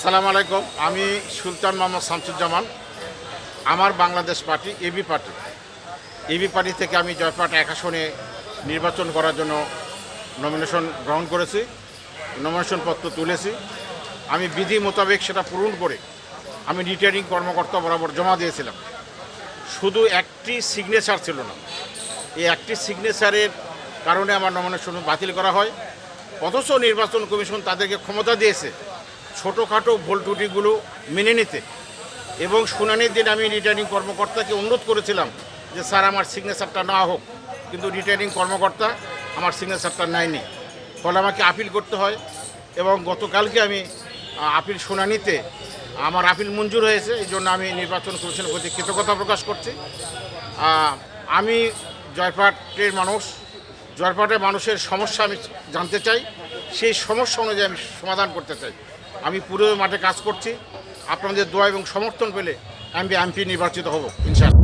আসসালামু আলাইকুম। আমি সুলতান মোহাম্মদ শামসুজ্জামান। আমার বাংলাদেশ পার্টি এবি পার্টি থেকে আমি জয়পাট ১ আসনে নির্বাচন করার জন্য নমিনেশন গ্রহণ করেছি, নমিনেশন পত্র তুলেছি। আমি বিধি মোতাবেক সেটা পূরণ করে আমি রিটার্নিং কর্মকর্তা বরাবর জমা দিয়েছিলাম। শুধু একটি সিগনেচার ছিল না, এই একটি সিগনেচারের কারণে আমার নমিনেশন বাতিল করা হয়। অথচ নির্বাচন কমিশন তাদেরকে ক্ষমতা দিয়েছে ছোটোখাটো ভুল ত্রুটিগুলো মেনে নিতে। এবং শুনানির দিন আমি রিটার্নিং কর্মকর্তাকে অনুরোধ করেছিলাম যে স্যার আমার সিগনেচারটা না হোক, কিন্তু রিটার্নিং কর্মকর্তা আমার সিগনেচারটা নেয়নি। ফলে আমাকে আপিল করতে হয় এবং গতকালকে আমি আপিল শুনানিতে আমার আপিল মঞ্জুর হয়েছে। এই জন্য আমি নির্বাচন কমিশনের প্রতি কৃতজ্ঞতা প্রকাশ করছি। আমি জয়পাটের মানুষের সমস্যা আমি জানতে চাই, সেই সমস্যা অনুযায়ী আমি সমাধান করতে চাই। আমি পুরো মাঠে কাজ করছি। আপনাদের দোয়া এবং সমর্থন পেলে আমি এমপি নির্বাচিত হব ইনশাআল্লাহ।